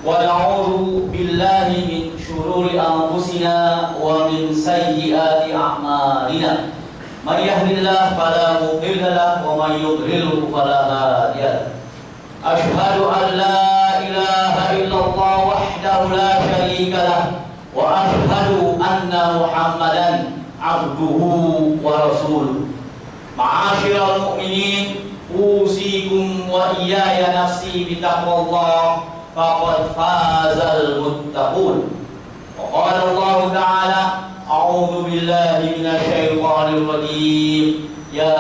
ونعوذ بالله من شرور أنفسنا ومن سيئات أعمالنا من يهد الله فلا مضل له ومن يضلل فلا هادي له أشهد أن لا إله إلا الله وحده لا شريك له وأشهد أن محمدا عبده ورسوله معاشر المؤمنين أوصيكم وإياي نفسي بتقوى الله فقد فاز المتقون وقال الله تعالى أعوذ بالله من الشيطان الرجيم يا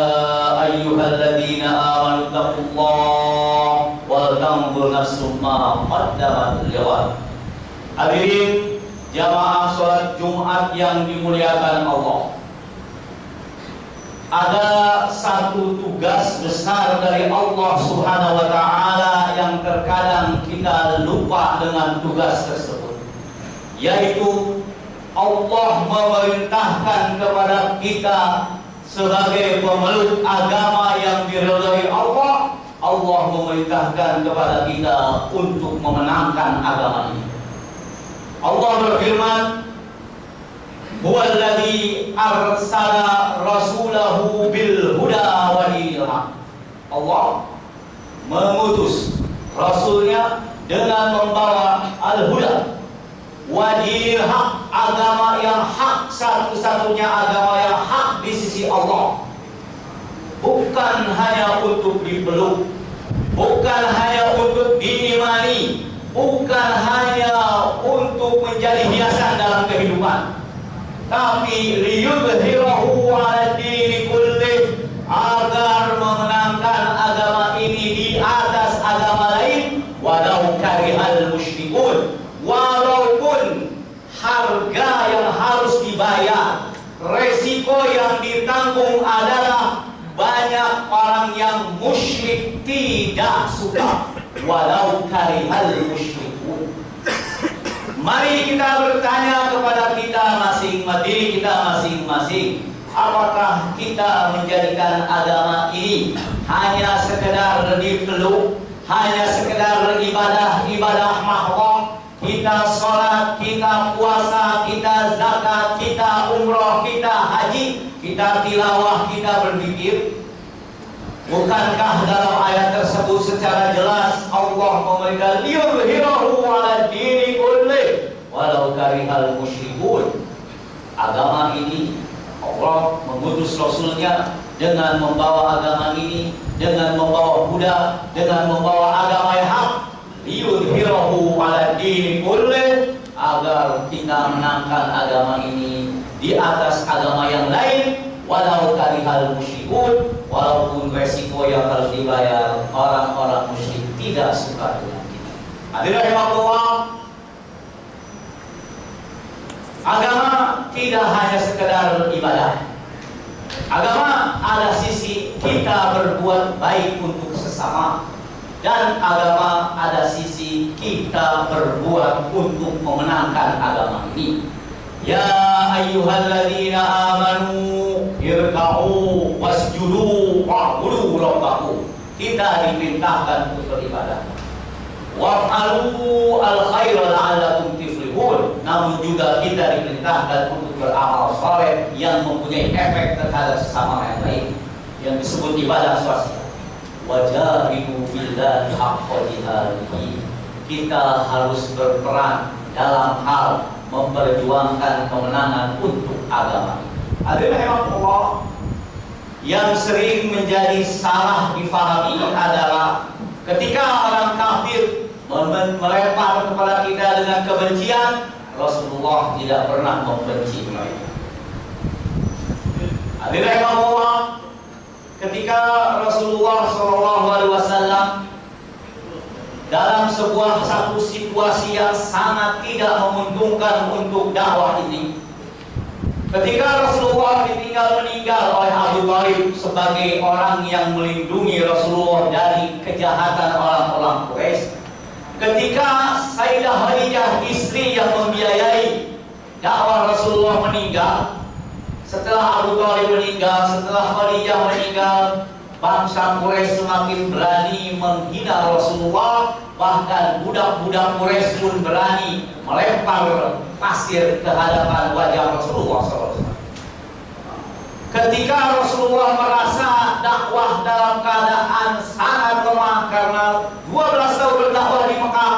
أيها الذين آمنوا اتقوا الله ولتنظر نفس ما قدمت لغد. Hadirin jamaah sholat Jumat yang dimuliakan Allah, ada satu tugas besar dari Allah Subhanahu wa Ta'ala yang terkadang kita lupa dengan tugas tersebut, yaitu Allah memerintahkan kepada kita sebagai pemeluk agama yang diridhai Allah. Allah memerintahkan kepada kita untuk memenangkan agama ini. Allah berfirman, Huwallazi arsala rasulahu bil huda wa dinil haq. Allah mengutus rasulnya dengan membawa al-huda wa dinil haq, agama yang hak, satu-satunya agama yang hak di sisi Allah. Bukan hanya untuk dipeluk, bukan hanya untuk diimani, bukan hanya untuk menjadi hiasan dalam kehidupan, tapi liyudhhirahu 'ala dini kullih, agar memenangkan agama ini di atas agama lain, walau karihal musyrikun, walaupun harga yang harus dibayar, resiko yang ditanggung adalah banyak orang yang musyrik tidak suka, walau karihal musyrikun. Mari kita bertanya kepada diri kita masing-masing, apakah kita menjadikan agama ini hanya sekedar dipeluk, hanya sekedar ibadah mahdhah? Kita sholat, kita puasa, kita zakat, kita umroh, kita haji, kita tilawah, kita berzikir. Bukankah dalam ayat tersebut secara jelas Allah memerintahkan liyudhhirahu 'ala dini kullih walau karihal musyrikun? Agama ini Allah mengutus rasulnya dengan membawa agama ini, dengan membawa huda, dengan membawa agama yang hak, liyudhhirahu 'ala dini kullih, agar kita menangkan agama ini di atas agama yang lain, walau karihal musyrikun, walaupun resiko yang harus dibayar orang-orang musyrik tidak suka dengan kita. Hadirin rahimakumullah, agama tidak hanya sekedar ibadah. Agama ada sisi kita berbuat baik untuk sesama, dan agama ada sisi kita berbuat untuk memenangkan agama ini. Ya ayyuhalladzina amanu irka'u wasjudu wa'budu rabbakum. Kita diperintahkan untuk beribadah. Waf'alu al-khaira la'allakum tuflihun. Namun juga kita diperintahkan untuk beramal saleh yang mempunyai efek terhadap sesama yang lain, yang disebut ibadah sosial. Wajahidu billahi haqqa jihadihi. Kita harus berperan dalam hal memperjuangkan kemenangan untuk agama. Hadirin rahimakumullah, yang sering menjadi salah difahami adalah ketika orang kafir melempar kepada kita dengan kebencian, Rasulullah tidak pernah membenci mereka. Hadirin rahimakumullah, ketika Rasulullah SAW dalam satu situasi yang sangat tidak menguntungkan untuk dakwah ini, ketika Rasulullah ditinggal meninggal oleh Abu Thalib sebagai orang yang melindungi Rasulullah dari kejahatan orang-orang Quraisy, ketika Sayyidah Khadijah, istri yang membiayai dakwah Rasulullah, meninggal, setelah Abu Thalib meninggal, setelah Khadijah meninggal, bangsa Quraisy semakin berani menghina Rasulullah Bahkan budak-budak Quraisy pun berani melempar pasir ke hadapan wajah Rasulullah SAW. Ketika Rasulullah merasa dakwah dalam keadaan sangat lemah karena 12 tahun berdakwah di Mekah,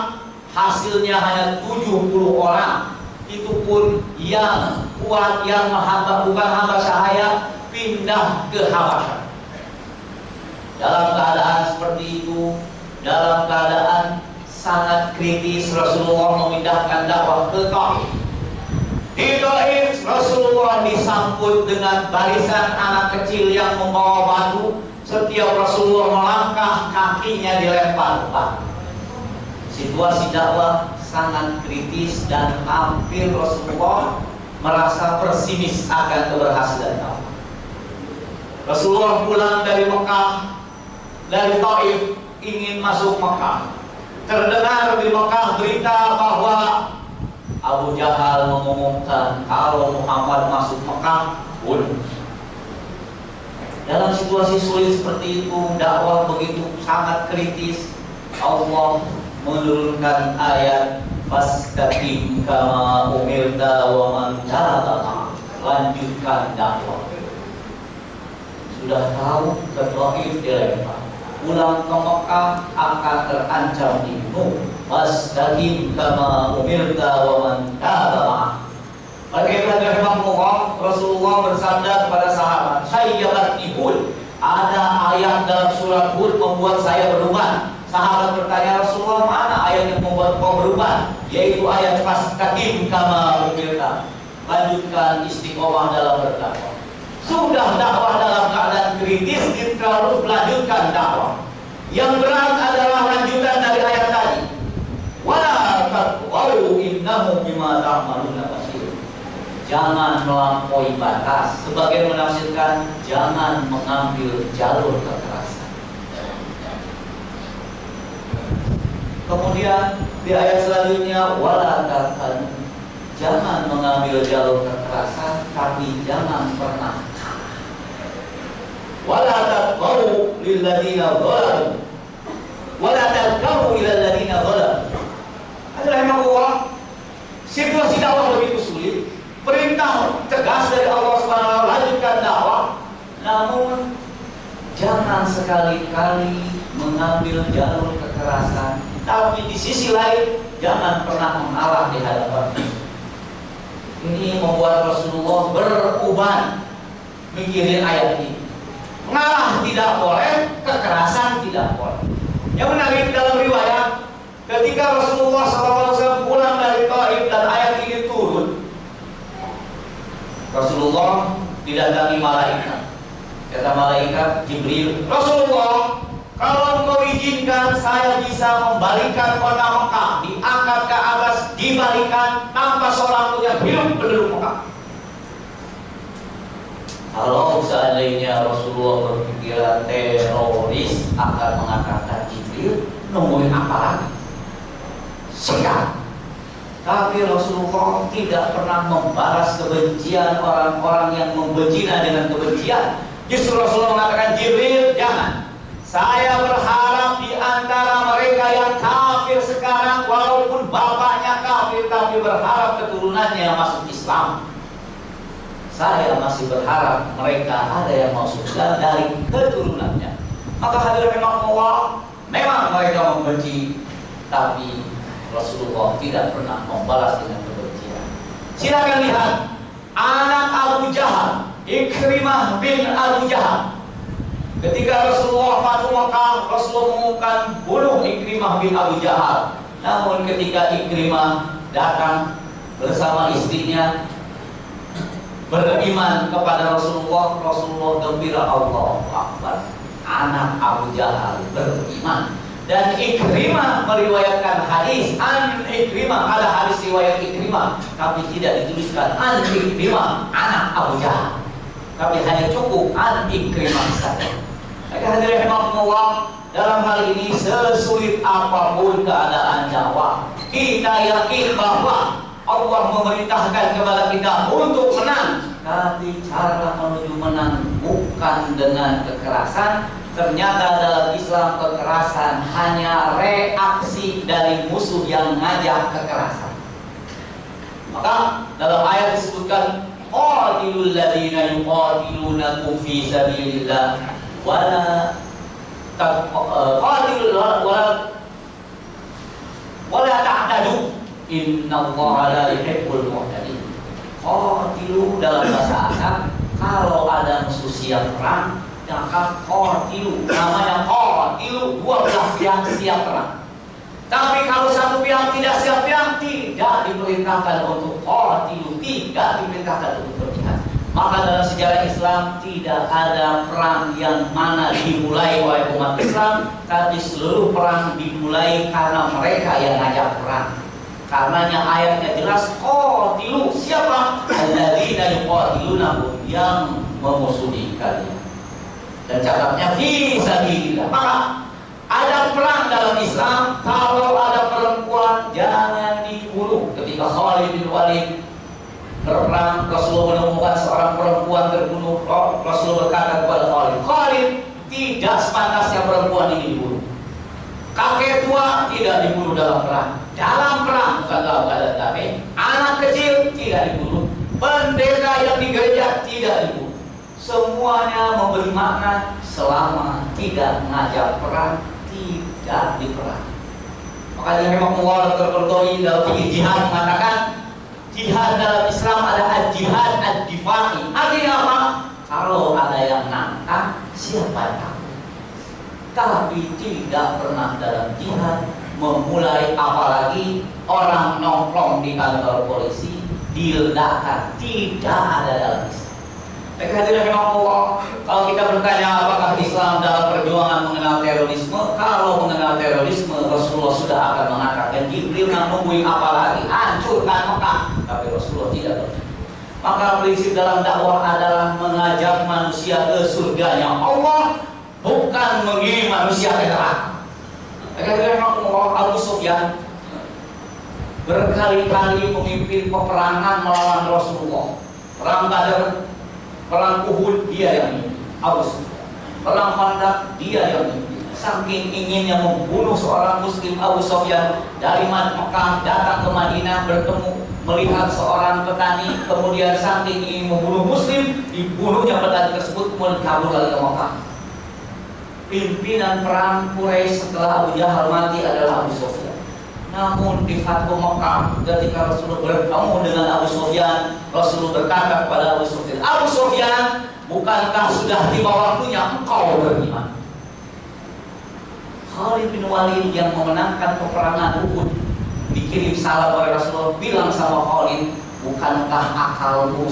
hasilnya hanya 70 orang. Itu pun yang kuat, yang bukan hamba sahaya, pindah ke Habasyah. Dalam keadaan seperti itu, dalam keadaan sangat kritis, Rasulullah memindahkan dakwah ke Taif. Di Taif, Rasulullah disambut dengan barisan anak kecil yang membawa batu. Setiap Rasulullah melangkah, kakinya dilempar batu. Situasi dakwah sangat kritis dan hampir Rasulullah merasa pesimis akan keberhasilan dakwah. Rasulullah pulang dari Mekah, dari Taif, ingin masuk Mekah. Terdengar di Mekah berita bahwa Abu Jahal mengumumkan kalau Muhammad masuk Mekah, bunuh. Dalam situasi sulit seperti itu, dakwah begitu sangat kritis, Allah menurunkan ayat fastaqim kama umirta wa man taba, lanjutkan dakwah. Sudah tahu ke Taif dilempar, pulang ke Mekah akan terancam dibunuh. Fastaqim kama umirta wa man taba. Bagaimana Rasulullah bersabda kepada sahabat, "Sayyabatni Hud." Ada ayat dalam surat Hud membuat saya berubah. Sahabat bertanya, Rasulullah, mana ayat yang membuat kau berubah? Yaitu ayat fastaqim kama umirta. Lanjutkan istiqomah dalam berdakwah. Sudah dakwah dalam keadaan kritis, terus melanjutkan dakwah. Yang berat adalah lanjutan dari ayat tadi. Wala taqulu innahu bima ta'maluna basir. Jangan melampaui batas. Sebagian menafsirkan jangan mengambil jalur kekerasan. Kemudian di ayat selanjutnya wala taqulu, jangan mengambil jalur kekerasan, tapi jangan pernah wala taqulu lil ladina zalamu wala taqulu ila ladina zalamu. Rahimahullah, situasi dakwah begitu sulit, perintah tegas dari Allah SWT, lanjutkan dakwah, namun jangan sekali-kali mengambil jalur kekerasan, tapi di sisi lain jangan pernah mengalah di hadapan. Ini membuat Rasulullah beruban mikirin ayat ini. Mengalah tidak boleh, kekerasan tidak boleh. Yang menarik dalam riwayat, ketika Rasulullah SAW pulang dari Taif dan ayat ini turun, Rasulullah didatangi malaikat. Kata malaikat Jibril, Rasulullah, kalau engkau izinkan, saya bisa membalikan kota Mekah, diangkat ke atas, dibalikan tanpa seorang pun yang hidup penduduk Mekah. Kalau seandainya Rasulullah berpikiran teroris akan mengatakan Jibril, nungguin apa lagi? Sekarang. Tapi Rasulullah tidak pernah membalas kebencian orang-orang yang membencina dengan kebencian. Justru Rasulullah mengatakan, Jibril, jangan. Saya berharap di antara mereka yang kafir sekarang, walaupun bapaknya kafir, tapi berharap keturunannya masuk Islam. Saya masih berharap mereka ada yang masuk surga dari keturunannya. Maka hadirin Allah, memang mereka membenci, tapi Rasulullah tidak pernah membalas dengan kebencian. Silakan lihat anak Abu Jahal, Ikrimah bin Abu Jahal. Ketika Rasulullah Fathu Makkah, Rasulullah mengumumkan bunuh Ikrimah bin Abu Jahal. Namun ketika Ikrimah datang bersama istrinya beriman kepada Rasulullah, Rasulullah gembira, Allahu Akbar, anak Abu Jahal beriman. Dan Ikrimah meriwayatkan hadis an Ikrimah, ada hadis riwayat Ikrimah, tapi tidak dituliskan an Ikrimah anak Abu Jahal, tapi hanya cukup an Ikrimah saja. Maka hadirin rahimakumullah, dalam hal ini sesulit apapun keadaan dakwah, kita yakin bahwa Allah memerintahkan kepada kita untuk menang, tapi cara menuju menang bukan dengan kekerasan, ternyata dalam Islam kekerasan hanya reaksi dari musuh yang ngajak kekerasan. Maka dalam ayat disebutkan qatilul ladzina yuqatilunakum fi sabilillah wala ta'tadu innallaha la yuhibbul mu'tadin. Qatilu dalam bahasa Arab kalau ada musuh siap perang, maka qatilu, namanya qatilu, dua belah pihak siap perang. Tapi kalau satu pihak tidak siap perang, tidak diperintahkan untuk qatilu, tidak diperintahkan untuk berjihad. Maka dalam sejarah Islam tidak ada perang yang mana dimulai oleh umat Islam, tapi seluruh perang dimulai karena mereka yang ngajak perang. Karenanya ayatnya jelas qatilu, siapa? Alladzina yuqatilunakum, yang memusuhi kalian. Dan catatnya fi sabilillah. Maka ada perang dalam Islam, kalau ada perempuan jangan dibunuh. Ketika Khalid bin Walid berperang, Rasulullah menemukan seorang perempuan terbunuh. Rasulullah berkata kepada Khalid, tidak sepantasnya perempuan ini dibunuh. Kakek tua tidak dibunuh dalam perang. Dalam perang, bukan dalam keadaan damai. Anak kecil tidak dibunuh. Pendeta yang di gereja tidak dibunuh. Semuanya memberi makna selama tidak mengajak perang, tidak diperang. Makanya memang Allah terpercaya dalam fikih jihad mengatakan jihad dalam Islam ada jihad ad-difa'i. Artinya apa? Kalau ada yang nantang, siapa yang tapi tidak pernah dalam jihad memulai, apalagi orang nongkrong di kantor polisi diledakkan, tidak ada dalam Islam. Hadirin Allah, kalau kita bertanya apakah Islam dalam perjuangan mengenal terorisme, kalau mengenal terorisme Rasulullah sudah akan mengatakan Jibril nungguin apalagi, hancurkan Mekah, tapi Rasulullah tidak berpikir. Maka prinsip dalam dakwah adalah mengajak manusia ke surganya Allah, bukan mengirim manusia ke neraka. Abu Sufyan berkali-kali memimpin peperangan melawan Rasulullah. Perang Badar, perang Uhud, dia yang memimpin. Abu Sufyan. Perang Khandaq, dia yang memimpin. Saking inginnya membunuh seorang Muslim, Abu Sufyan dari Mekah datang ke Madinah bertemu, melihat seorang petani, kemudian saking ingin membunuh Muslim, dibunuhnya petani tersebut, kemudian kabur lagi ke Mekah. Pimpinan perang Quraisy setelah Abu Jahal mati adalah Abu Sufyan. Namun di Fathu Mekah, ketika Rasulullah bertemu dengan Abu Sufyan, Rasulullah berkata kepada Abu Sufyan, Abu Sufyan, bukankah sudah tiba waktunya engkau beriman? Khalid bin Walid yang memenangkan peperangan Uhud dikirim salam oleh Rasulullah, bilang sama Khalid, bukankah akalmu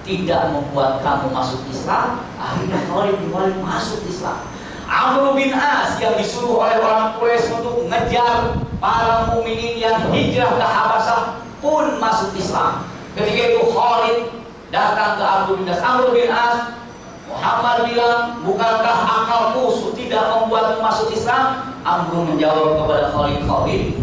tidak membuat kamu masuk Islam? Akhirnya Khalid bin Walid masuk Islam. Amr bin As yang disuruh oleh orang Quraisy untuk mengejar para mukminin yang hijrah ke Habasyah pun masuk Islam. Ketika itu Khalid datang ke Amr bin As. Amr bin As, Muhammad bilang, bukankah akalmu tidak membuatmu masuk Islam? Amr menjawab kepada Khalid,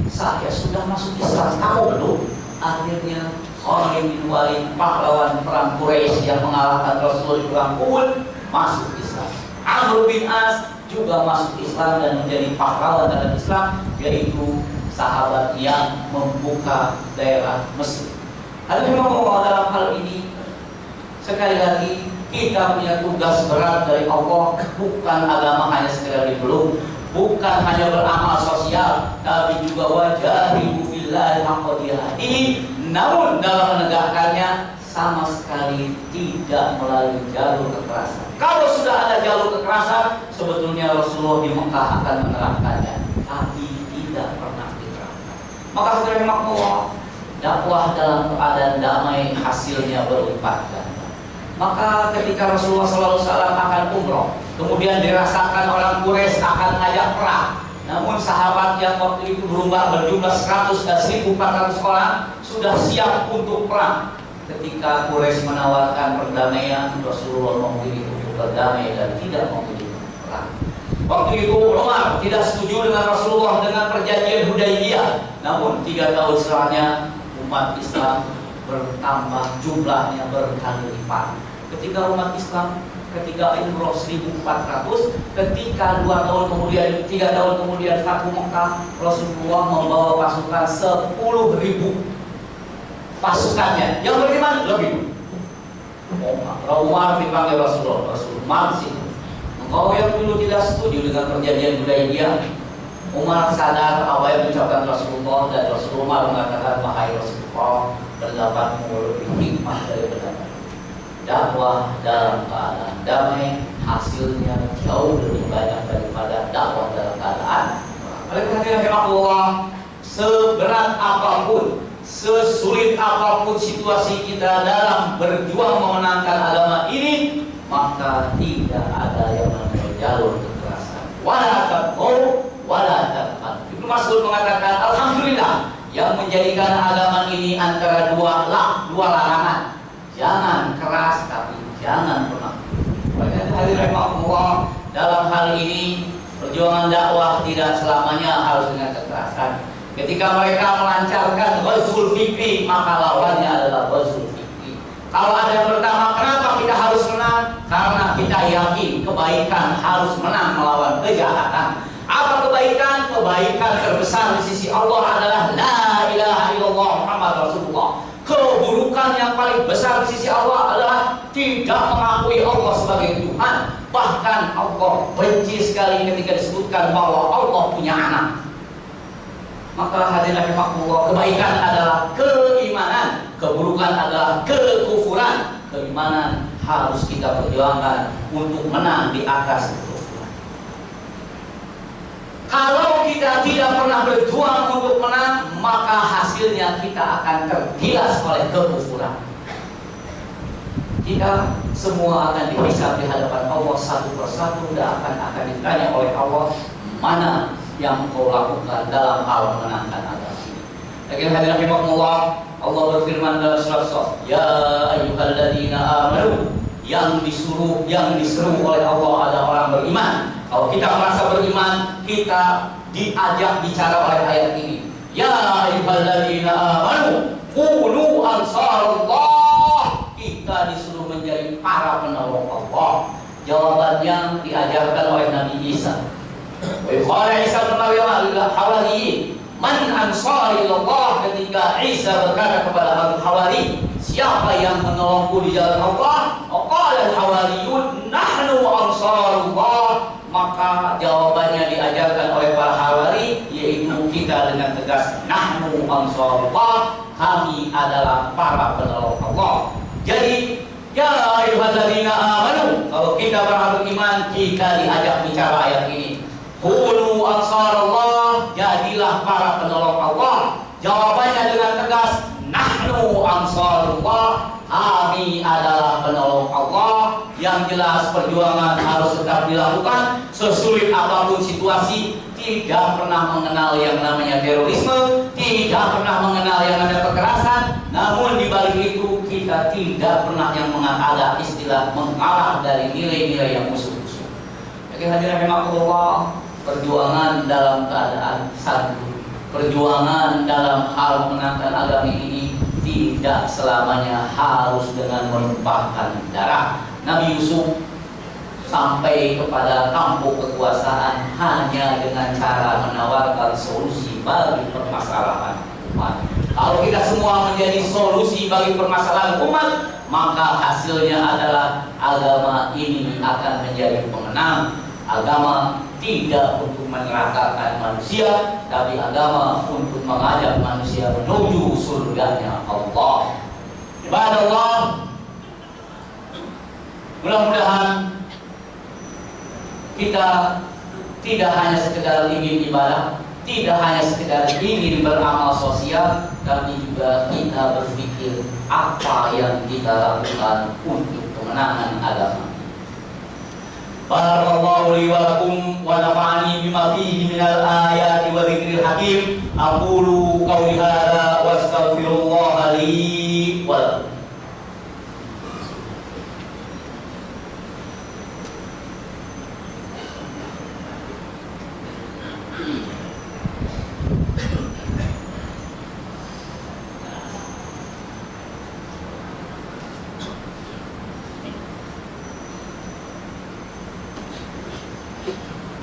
saya sudah masuk Islam, kamu belum. Akhirnya Khalid bin Walid, pahlawan perang Quraisy yang mengalahkan Rasulullah di perang Uhud, masuk Islam. Amr bin As juga masuk Islam dan menjadi pahlawan dalam Islam, yaitu sahabat yang membuka daerah Mesir. Ada memang dalam hal ini sekali lagi kita punya tugas berat dari Allah, bukan agama hanya sekedar dipeluk, bukan hanya beramal sosial, tapi juga wajahidu fillahi haqqa jihadihi. Namun dalam menegakkannya sama sekali tidak melalui jalur kekerasan. Kalau sudah ada jalur kekerasan, sebetulnya Rasulullah di Mekah akan menerapkannya, tapi tidak pernah diterapkan. Maka hadirin Allah, dakwah dalam keadaan damai hasilnya berlipat ganda. Maka ketika Rasulullah SAW akan umroh, kemudian dirasakan orang Quraisy akan ngajak perang. Namun sahabat yang waktu itu berjumlah 100 dan 1.400 orang sudah siap untuk perang. Ketika Quraisy menawarkan perdamaian, Rasulullah memilih untuk berdamai dan tidak memilih perang. Waktu itu Umar tidak setuju dengan Rasulullah dengan perjanjian Hudaybiyah. Namun 3 tahun setelahnya umat Islam bertambah jumlahnya berkali lipat. Ketika umat Islam ketika umroh 1400, ketika 2 tahun kemudian, 3 tahun kemudian Fathu Mekah, Rasulullah membawa pasukan 10.000 pasukannya. Yang beriman lebih. Umar dipanggil Rasulullah, Rasulullah sih. Engkau yang dulu tidak setuju dengan perjanjian Hudaybiyah. Umar sadar apa yang diucapkan Rasulullah, dan Rasulullah mengatakan, wahai Rasulullah, pendapatmu lebih hikmah dari pendapat. Dakwah dalam keadaan damai hasilnya jauh lebih banyak daripada dakwah dalam keadaan. Oleh karena itu Allah, seberat apapun, sesulit apapun situasi kita dalam berjuang memenangkan agama ini, maka tidak ada yang namanya jalur kekerasan. Wala taqul wala taqal. Ibnu Mas'ud mengatakan, alhamdulillah yang menjadikan agama ini antara dua larangan. Jangan keras, tapi jangan pernah. Hadirin Allah, dalam hal ini perjuangan dakwah tidak selamanya harus dengan kekerasan. Ketika mereka melancarkan ghazwul fikri, maka lawannya adalah ghazwul fikri. Kalau ada yang pertama, kenapa kita harus menang? Karena kita yakin kebaikan harus menang melawan kejahatan. Apa kebaikan? Kebaikan terbesar di sisi Allah adalah la ilaha illallah Muhammad Rasulullah. Keburukan yang paling besar di sisi Allah adalah tidak mengakui Allah sebagai Tuhan. Bahkan Allah benci sekali ketika disebutkan bahwa Allah punya anak. Maka hadirin rahimakumullah, kebaikan adalah keimanan, keburukan adalah kekufuran. Keimanan harus kita perjuangkan untuk menang di atas kekufuran. Kalau kita tidak pernah berjuang untuk menang, maka hasilnya kita akan tergilas oleh kekufuran. Kita semua akan dihisab di hadapan Allah satu persatu, dan akan ditanya oleh Allah, mana yang kau lakukan dalam hal memenangkan agama ini. Lagi hadirin rahimakumullah, Allah berfirman dalam surat Shaf, ya ayyuhalladzina amanu, yang diseru oleh Allah adalah orang beriman. Kalau kita merasa beriman, kita diajak bicara oleh ayat ini. Ya ayyuhalladzina amanu qulu ansarullah. Kita disuruh menjadi para penolong Allah. Jawabannya diajarkan oleh Nabi Isa. Wa qala Isa bin Maryam lil hawariyin, man ansari ilallah. Ketika Isa berkata kepada al-hawari, siapa yang menolongku di jalan Allah? Qala al-hawariyun nahnu ansarullah. Maka jawabannya diajarkan oleh para hawari, yaitu kita dengan tegas, nahnu ansarullah, kami adalah para penolong Allah. Jadi ya ayyuhalladzina amanu, kalau kita beriman, kita diajak bicara ayat ini. Qulu ansarullah, jadilah para penolong Allah. Jawabannya dengan tegas, nahnu ansarullah, kami adalah penolong Allah. Yang jelas perjuangan harus tetap dilakukan, sesulit apapun situasi. Tidak pernah mengenal yang namanya terorisme, tidak pernah mengenal yang namanya kekerasan. Namun di balik itu kita tidak pernah yang ada istilah mengalah dari nilai-nilai yang musuh-musuh. Jadi hadirin rahimakumullah, perjuangan dalam keadaan santun, perjuangan dalam hal menangkan agama ini tidak selamanya harus dengan menumpahkan darah. Nabi Yusuf sampai kepada tampuk kekuasaan hanya dengan cara menawarkan solusi bagi permasalahan umat. Kalau kita semua menjadi solusi bagi permasalahan umat, maka hasilnya adalah agama ini akan menjadi pemenang. Agama tidak untuk menerakakan manusia, tapi agama untuk mengajak manusia menuju surganya Allah. Ibadah Allah, mudah-mudahan kita tidak hanya sekedar ingin ibadah, tidak hanya sekedar ingin beramal sosial, tapi juga kita berpikir apa yang kita lakukan untuk kemenangan agama. Barakallahu li wa lakum wa nafa'ani bima fihi minal ayati wa dzikril hakim. Aqulu qawli hadza wa astaghfirullah li wa lakum.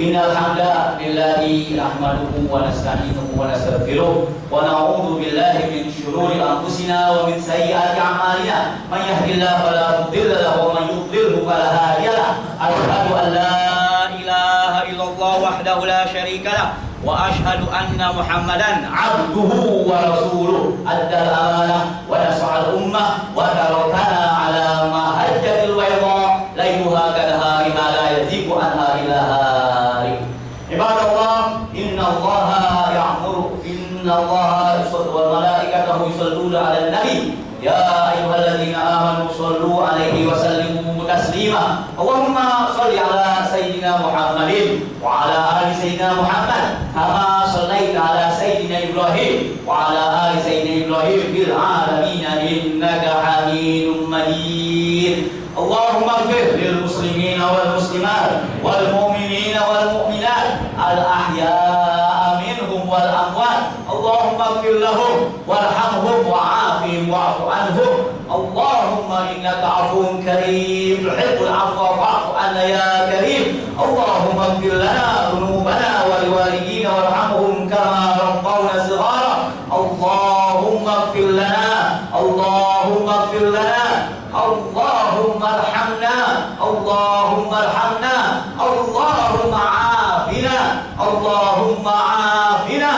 Innal hamda lillahi nahmaduhu wa nasta'inuhu wa nastaghfiruh wa na'udzu billahi min shururi anfusina wa min sayyiati a'malina. May yahdihillahu fala mudilla lahu wa may yudlilhu fala hadiya lahu. Asyhadu an la ilaha illallah wahdahu la syarika lahu wa asyhadu anna Muhammadan abduhu wa rasuluh. Addal amanah wa nasa'al ummah wa tarakana ala mahajjatil bayda layluha kanahariha la yazigu anha illa halik. Ibadallah, innallaha ya'muru innallaha wa malaikatahu yusalluna 'alan nabi ya ayyuhalladzina amanu shallu 'alaihi wa sallimu taslima. Allahumma shalli 'ala sayyidina Muhammadin wa 'ala ali sayyidina Muhammad kama shallaita 'ala sayyidina Ibrahim wa 'ala ali sayyidina Ibrahim fil 'alamin innaka Hamidum Majid. Allahumma ighfir lil muslimina wal muslimat wal mu'minina wal mu'minat al ahya'a minhum wal amwat. Allahumma ighfir lahum warhamhum wa'afihim wa'fu anhum. Allahumma innaka 'afuwun karim tuhibbul 'afwa fa'fu 'anna ya karim. Allahumma ighfir lana dhunubana wa liwalidina warhamhum kama rabbawna shighara. Allahumma ighfir lana, Allahumma ighfir lana, Allahumma arhamna, Allahumma arhamna, Allahumma afina, Allahumma afina,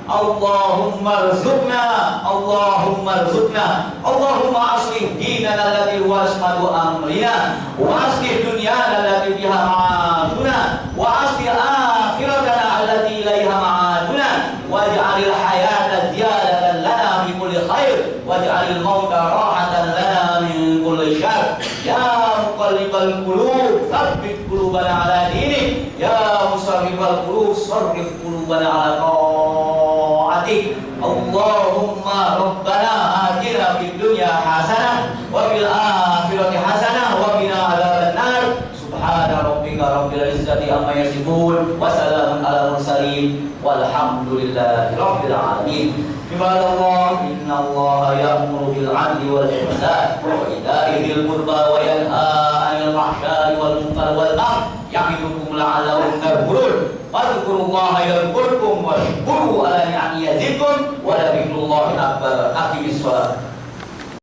Allahumma arzuqna, Allahumma arzuqna, Allahumma aslih dinana alladhi huwa ismatu amrina wa aslih dunyana allati biha ma'aduna wa aslih akhiratana allati ilaiha ma'aduna waj'alil hayata ziyadatan lana fi kulli khair waj'alil mauta rahatan lana min kulli syarr. Ya muqallibal qulub tsabbit qulubana ala dinik, ya musarrifal qulub sarrif qulubana ala ta'atik. Allahumma rabbana atina fid dunya hasanah wa fil akhirati hasanah wa qina adzabannar. Subhana rabbika rabbil izzati amma yasifun wa salamun ala mursalin walhamdulillahi rabbil alamin. Ibadallah, innallaha ya'muru bil 'adli wal ihsan wa ita'i dzil qurba wa yanha 'anil fahsya'i wal munkari wal baghi ya'idukum la'allakum tadhkurun. Fadhkurullaha yadhkurkum washkuru 'ala ni'amihi yazidkum wa la dzikrullahi akbar. Aqimis shalah.